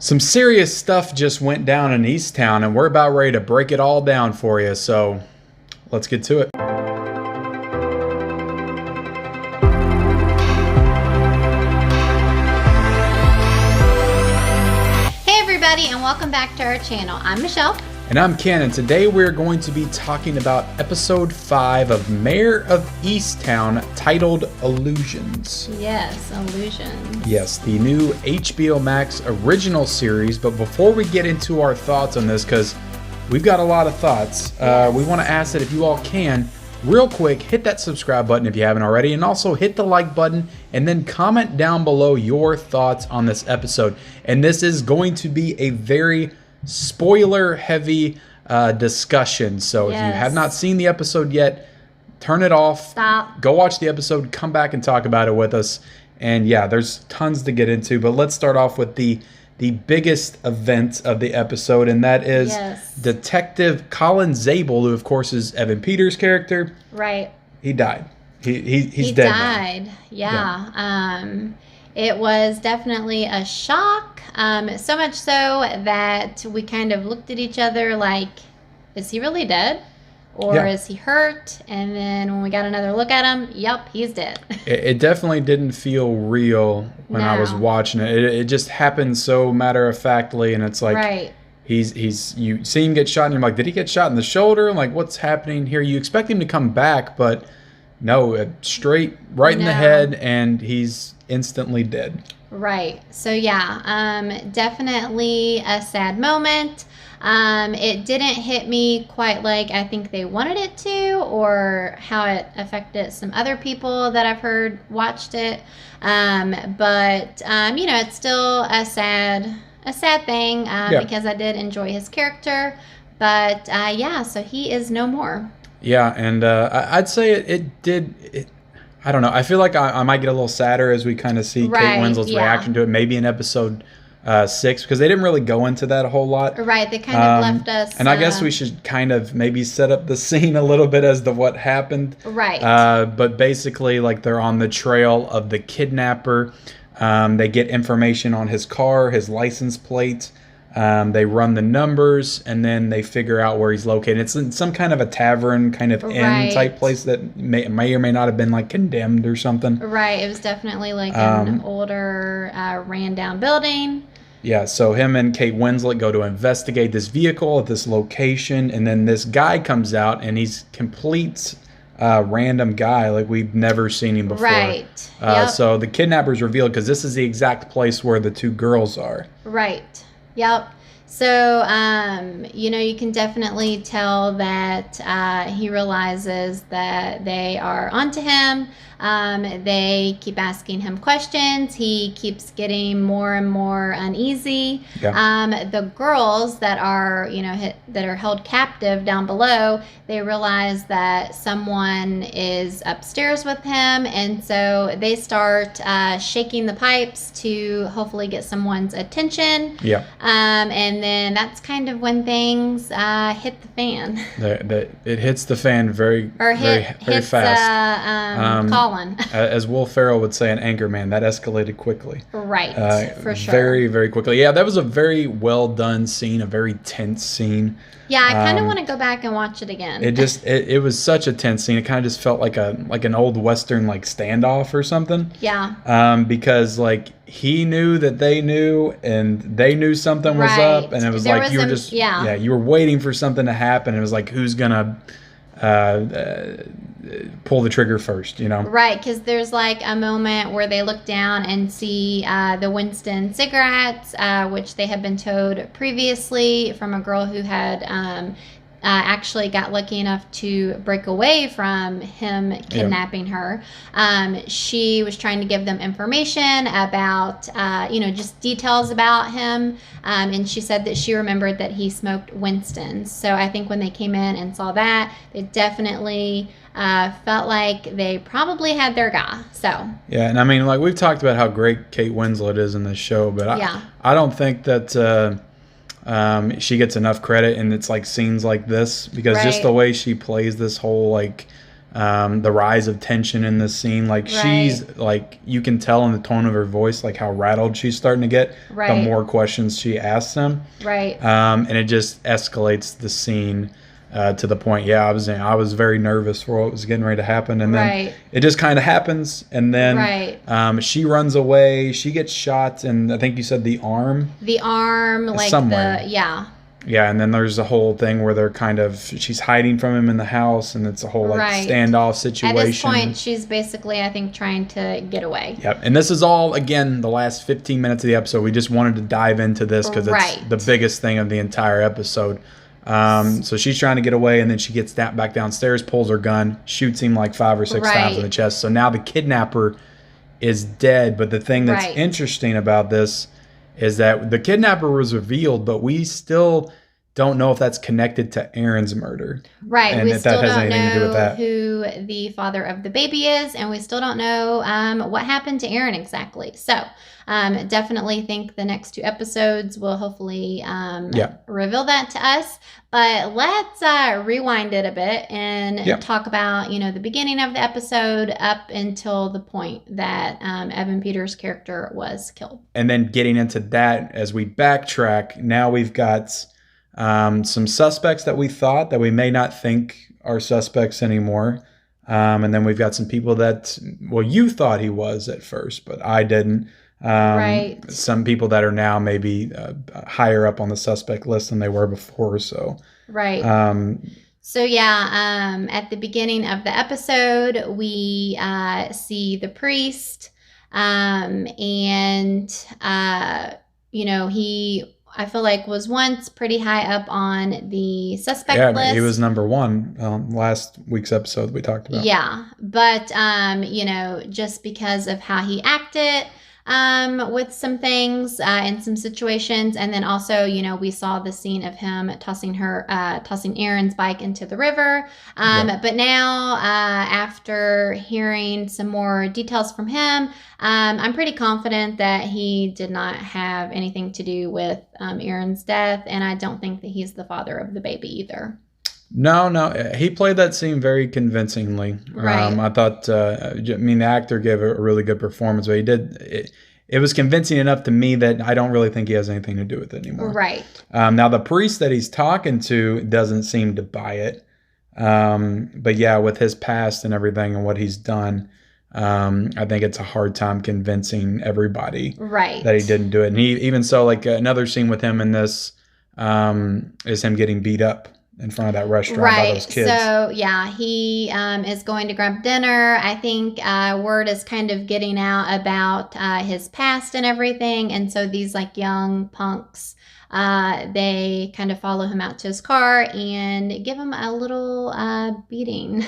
Some serious stuff just went down in Easttown, and we're about ready to break it all down for you, so let's get to it. Hey everybody, and welcome back to our channel. I'm Michelle. And I'm Ken, and today we're going to be talking about episode 5 of Mare of Easttown, titled Illusions. Yes, Illusions. Yes, the new HBO Max original series. But before we get into our thoughts on this, because we've got a lot of thoughts, we want to ask that if you all can, real quick, hit that subscribe button if you haven't already, and also hit the like button, and then comment down below your thoughts on this episode. And this is going to be a very spoiler heavy discussion, so if you have not seen the episode yet, turn it off, stop, go watch the episode, come back and talk about it with us. And yeah, there's tons to get into, but let's start off with the biggest event of the episode, and that is Detective Colin Zobel, who of course is Evan Peters' character. Right. He died. He's dead. He died. Yeah. It was definitely a shock, so much so that we kind of looked at each other like, is he really dead? Or is he hurt? And then when we got another look at him, yep, he's dead. It definitely didn't feel real when I was watching it. It just happened so matter-of-factly, and it's like he's you see him get shot, and you're like, did he get shot in the shoulder? I'm like, what's happening here? You expect him to come back, but no, straight right in the head, and he's instantly dead. Right. So yeah, definitely a sad moment. It didn't hit me quite like I think they wanted it to, or how it affected some other people that I've heard watched it. But you know, it's still a sad thing because I did enjoy his character. But yeah, so he is no more. Yeah, and I'd say it did. I don't know. I feel like I might get a little sadder as we kind of see Kate Winslet's reaction to it. Maybe in episode 6, because they didn't really go into that a whole lot. Right. They kind of left us. And I guess we should kind of maybe set up the scene a little bit as to what happened. Right. But basically, like, they're on the trail of the kidnapper. They get information on his car, his license plate. They run the numbers, and then they figure out where he's located. It's in some kind of a tavern, kind of inn type place that may or may not have been like condemned or something. Right. It was definitely like an older, ran down building. Yeah. So him and Kate Winslet go to investigate this vehicle at this location, and then this guy comes out, and he's complete random guy, like we've never seen him before. Right. So the kidnapper's revealed because this is the exact place where the two girls are. Right. Yep. So, you know, you can definitely tell that he realizes that they are onto him. They keep asking him questions. He keeps getting more and more uneasy. The girls that are, you know, that are held captive down below, they realize that someone is upstairs with him, and so they start shaking the pipes to hopefully get someone's attention. And then that's kind of when things hit the fan. It hits the fan very fast. Colin. As Will Ferrell would say in Anchorman, that escalated quickly. Right, for sure. Very, very quickly. Yeah, that was a very well done scene, a very tense scene. Yeah, I kind of want to go back and watch it again. It was such a tense scene. It kind of just felt like an old Western like standoff or something. Yeah. Because like he knew that they knew, and they knew something was up, and it was like you were just you were waiting for something to happen. It was like, who's gonna pull the trigger first, you know? Right, because there's like a moment where they look down and see the Winston cigarettes, which they had been towed previously from a girl who had actually got lucky enough to break away from him kidnapping her. She was trying to give them information about, you know, just details about him. And she said that she remembered that he smoked Winston's. So I think when they came in and saw that, they definitely felt like they probably had their guy. So yeah, and I mean, like, we've talked about how great Kate Winslet is in this show, but I don't think that she gets enough credit, and it's like scenes like this, because just the way she plays this whole like the rise of tension in this scene. Like she's like, you can tell in the tone of her voice, like how rattled she's starting to get. The more questions she asks him. And it just escalates the scene to the point. Yeah, I was very nervous for what was getting ready to happen, and then it just kind of happens, and then she runs away. She gets shot, and I think you said the arm, like somewhere. Yeah, and then there's a whole thing where they're she's hiding from him in the house, and it's a whole like standoff situation. At this point, she's basically, I think, trying to get away. Yep, and this is all, again, the last 15 minutes of the episode. We just wanted to dive into this because it's the biggest thing of the entire episode. So she's trying to get away, and then she gets back downstairs, pulls her gun, shoots him like 5 or 6 times in the chest. So now the kidnapper is dead, but the thing that's interesting about this is that the kidnapper was revealed, but we still don't know if that's connected to Aaron's murder. And we still don't know who the father of the baby is, and we still don't know what happened to Aaron exactly. So definitely think the next 2 episodes will hopefully reveal that to us. But let's rewind it a bit and talk about, the beginning of the episode up until the point that Evan Peters' character was killed. And then getting into that, as we backtrack, now we've got some suspects that we thought that we may not think are suspects anymore. And then we've got some people that, you thought he was at first, but I didn't. Some people that are now maybe higher up on the suspect list than they were before. So So at the beginning of the episode, we see the priest, and he, I feel like, was once pretty high up on the suspect list. Yeah, he was number 1 last week's episode we talked about. Yeah, but just because of how he acted with some things in some situations, and then also we saw the scene of him tossing Aaron's bike into the river, but now after hearing some more details from him, I'm pretty confident that he did not have anything to do with Aaron's death, and I don't think that he's the father of the baby either. No, he played that scene very convincingly. I thought, the actor gave a really good performance, but he did. It was convincing enough to me that I don't really think he has anything to do with it anymore. Now, the priest that he's talking to doesn't seem to buy it. But yeah, with his past and everything and what he's done, I think it's a hard time convincing everybody that he didn't do it. And he, even so, like another scene with him in this is him getting beat up in front of that restaurant by those kids. So he is going to grab dinner. I think word is kind of getting out about his past and everything, and so these like young punks, they kind of follow him out to his car and give him a little beating.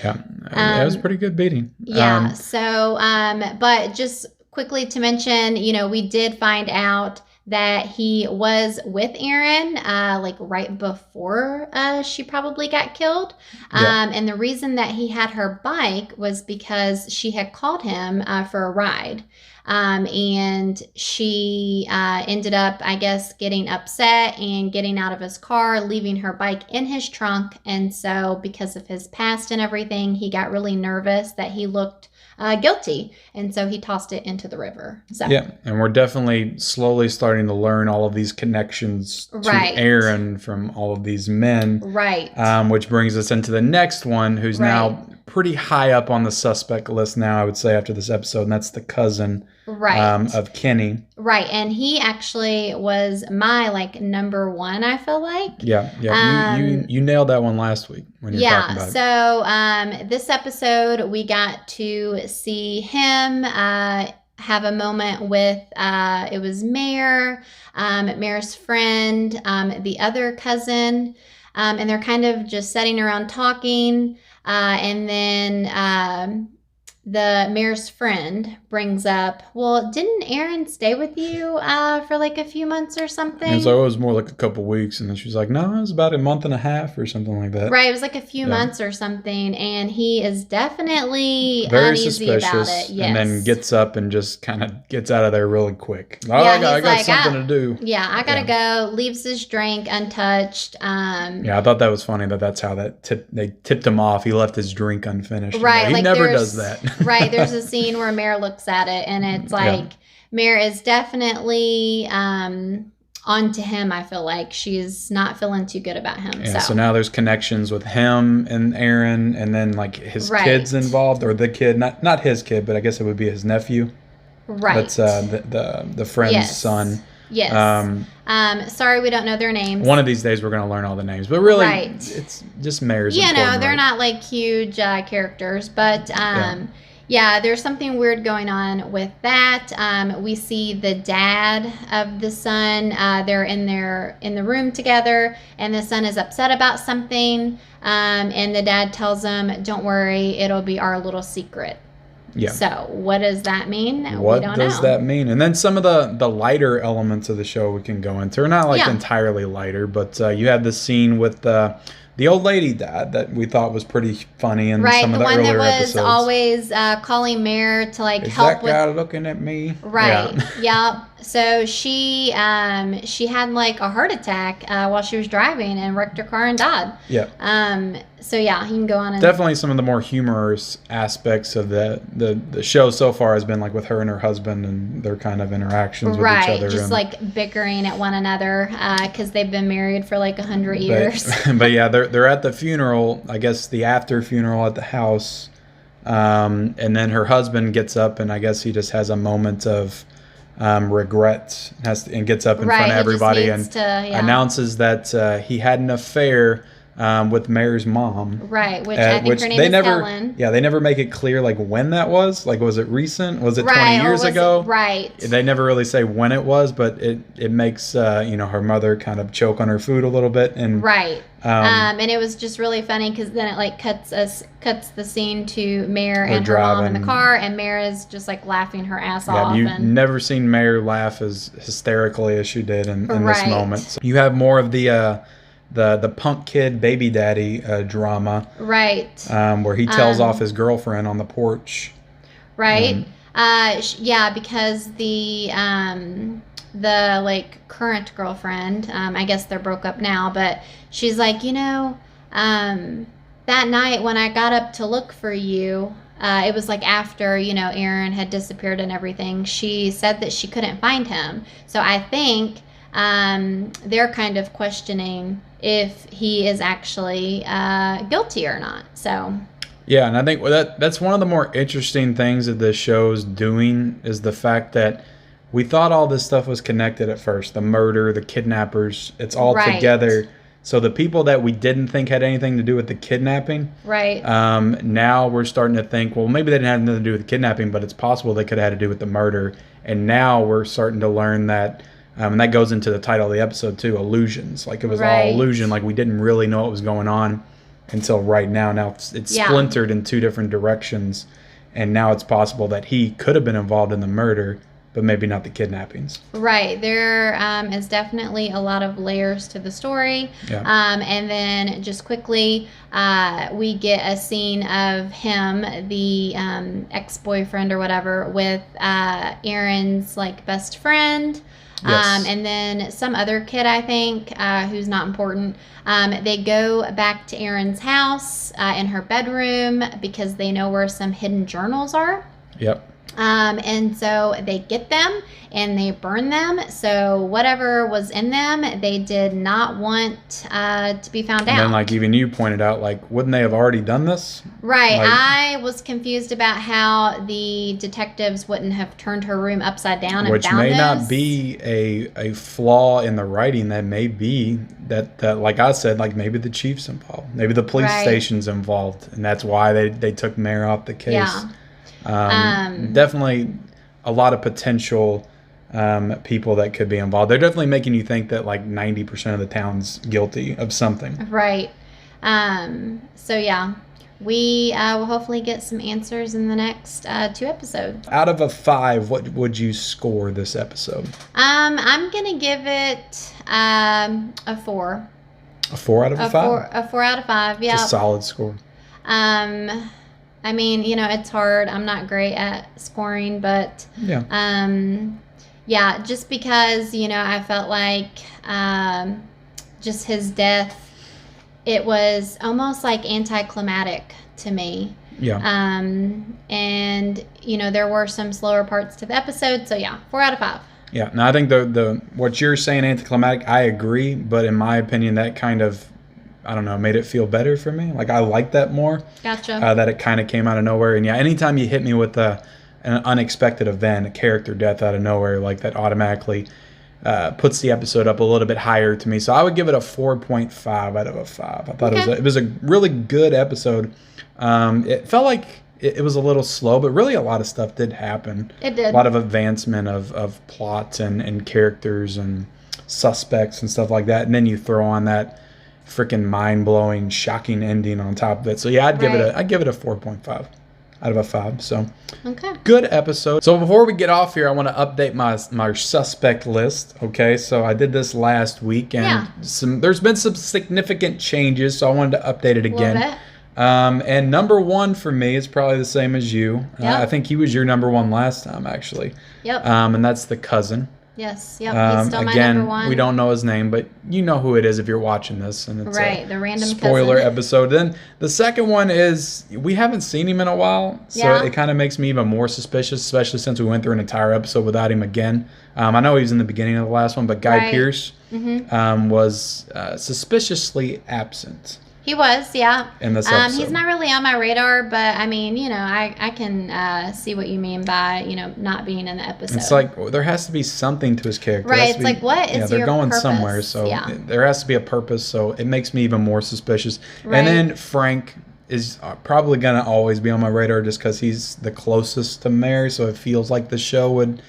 It was a pretty good beating. But just quickly to mention, we did find out that he was with Aaron like right before she probably got killed. And the reason that he had her bike was because she had called him for a ride. And she ended up, I guess, getting upset and getting out of his car, leaving her bike in his trunk. And so because of his past and everything, he got really nervous that he looked guilty, and so he tossed it into the river. And we're definitely slowly starting to learn all of these connections to Aaron from all of these men, which brings us into the next one, who's now pretty high up on the suspect list now, I would say, after this episode, and that's the cousin of Kenny. And he actually was my number 1, I feel like. You nailed that one last week when you were talking about it. So this episode we got to see him have a moment with it was Mare's friend, the other cousin, and they're kind of just sitting around talking, and then the mayor's friend brings up, well, didn't Aaron stay with you for like a few months or something? It was more like a couple weeks, and then she's like, no, it was about a month and a half or something like that. Right, it was like a few months or something, and he is definitely very uneasy suspicious, about it. Yes. And then gets up and just kind of gets out of there really quick. Oh, Yeah, I got something to do. Yeah, I gotta go. Leaves his drink untouched. Yeah, I thought that was funny that's how they tipped him off. He left his drink unfinished. Right, he never does that. Right, there's a scene where Mare looks at it, and it's like Mare is definitely onto him. I feel like she's not feeling too good about him. Yeah, so now there's connections with him and Aaron, and then like his kids involved, or the kid, not his kid, but I guess it would be his nephew. Right. That's the friend's son. Yes. Sorry, we don't know their names. One of these days we're going to learn all the names, but really, it's just Mare's. They're not like huge characters, but there's something weird going on with that. We see the dad of the son. They're in the room together, and the son is upset about something. And the dad tells him, "Don't worry, it'll be our little secret." Yeah. So what does that mean? What does that mean? And then some of the lighter elements of the show we can go into. Not like entirely lighter, but you had the scene with the old lady dad that we thought was pretty funny in some of the earlier episodes. Right, the one that was always calling Mare to like help with. Is that guy looking at me? Right. Yeah. So she had like a heart attack while she was driving and wrecked her car and died. Yeah. So yeah, he can go on. Definitely some of the more humorous aspects of the show so far has been like with her and her husband and their kind of interactions with each other. Just like bickering at one another because they've been married for like 100 years. But yeah, they're at the funeral. I guess the after funeral at the house, and then her husband gets up and I guess he just has a moment of regret and gets up in front of everybody and announces that he had an affair with Mare's mom. Right, which I think her name is Helen. Yeah, they never make it clear like when that was. Like, was it recent? Was it 20 years ago? Right. They never really say when it was, but it makes her mother kind of choke on her food a little bit. And right. And it was just really funny because then it like cuts the scene to Mare and her mom in the car, and Mare is just like laughing her ass off. You've never seen Mare laugh as hysterically as she did in this moment. So you have more of the punk kid baby daddy drama, right? Where he tells off his girlfriend on the porch, right? Because the like current girlfriend, I guess they're broke up now, but she's like, that night when I got up to look for you, it was like after Aaron had disappeared and everything. She said that she couldn't find him, so I think they're kind of questioning if he is actually guilty or not. So yeah, and I think that's one of the more interesting things that this show's doing is the fact that we thought all this stuff was connected at first. The murder, the kidnappers, it's all together. So the people that we didn't think had anything to do with the kidnapping, right? Now we're starting to think, well, maybe they didn't have nothing to do with the kidnapping, but it's possible they could have had to do with the murder. And now we're starting to learn that and that goes into the title of the episode too, illusions. Like it was all illusion. Like we didn't really know what was going on until right now. Now it's splintered in two different directions. And now it's possible that he could have been involved in the murder, but maybe not the kidnappings. Right. There is definitely a lot of layers to the story. Yeah. And then just quickly, we get a scene of him, the ex-boyfriend or whatever, with Aaron's like best friend. Yes. And then some other kid, I think, who's not important. They go back to Erin's house in her bedroom because they know where some hidden journals are. Yep. And so they get them and they burn them. So whatever was in them, they did not want to be found out. And then, like even you pointed out, like, wouldn't they have already done this? Right. I was confused about how the detectives wouldn't have turned her room upside down and which found may this. not be a flaw in the writing. That may be that like I said, like maybe the chief's involved, maybe the police station's involved, and that's why they took Mare off the case. Yeah. Definitely a lot of potential people that could be involved. They're definitely making you think that like 90% of the town's guilty of something. Right. So yeah, we will hopefully get some answers in the next 2 episodes. Out of a 5, what would you score this episode? I'm gonna give it a 4. A 4 out of a 5? A 4 out of 5. Yeah. It's a solid score. I mean, it's hard. I'm not great at scoring, but yeah, just because I felt like just his death, it was almost like anticlimactic to me. Yeah. And there were some slower parts to the episode, so yeah, 4 out of 5. Yeah. Now I think the what you're saying anticlimactic, I agree, but in my opinion, that kind of, I don't know, made it feel better for me. Like I like that more. Gotcha. That it kind of came out of nowhere, and yeah, anytime you hit me with an unexpected event, a character death out of nowhere, like that automatically puts the episode up a little bit higher to me. So I would give it a 4.5 out of a 5. I thought it was a really good episode. It felt like it was a little slow, but really a lot of stuff did happen. It did. A lot of advancement of plots and characters and suspects and stuff like that. And then you throw on that freaking mind-blowing, shocking ending on top of it. So yeah, I'd give it a 4.5 out of a 5. So okay, good episode. So before we get off here, I want to update my suspect list. Okay, so I did this last week, and there's been some significant changes, so I wanted to update it again. Love it. And number 1 for me is probably the same as you. Yep. I think he was your number 1 last time, actually. Yep. And that's the cousin. Yes. Yep. He's still my again, number 1. we don't know his name, but you know who it is if you're watching this, and it's the random spoiler cousin. episode. Then the second one is we haven't seen him in a while, so it kind of makes me even more suspicious, especially since we went through an entire episode without him again. I know he was in the beginning of the last one, but Guy Pearce was suspiciously absent. He was, yeah. In this episode. He's not really on my radar, but I mean, I can see what you mean by, not being in the episode. It's like there has to be something to his character. Right. It's like, what is your they're going purpose? somewhere, so there has to be a purpose. So it makes me even more suspicious. Right. And then Frank is probably going to always be on my radar just because he's the closest to Mary. So it feels like the show would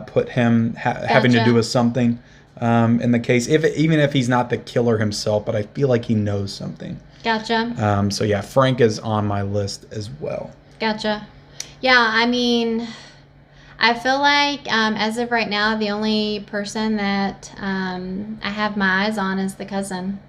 put him having to do with something. In the case, even if he's not the killer himself, but I feel like he knows something. Gotcha. So yeah, Frank is on my list as well. Gotcha. Yeah, I mean, I feel like as of right now, the only person that I have my eyes on is the cousin.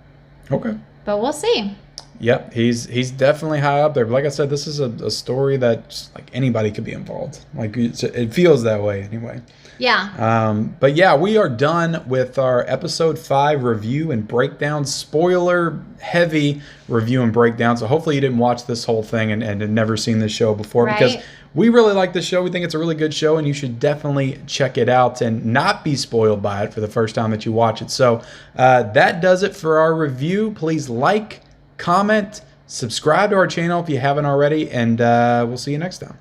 Okay. But we'll see. Yep, he's definitely high up there. But like I said, this is a story that just, like anybody could be involved. Like it feels that way anyway. Yeah. But yeah, we are done with our episode 5 review and breakdown, spoiler heavy review and breakdown. So hopefully you didn't watch this whole thing and had never seen this show before, because we really like this show. We think it's a really good show, and you should definitely check it out and not be spoiled by it for the first time that you watch it. So that does it for our review. Please like, comment, subscribe to our channel if you haven't already, and we'll see you next time.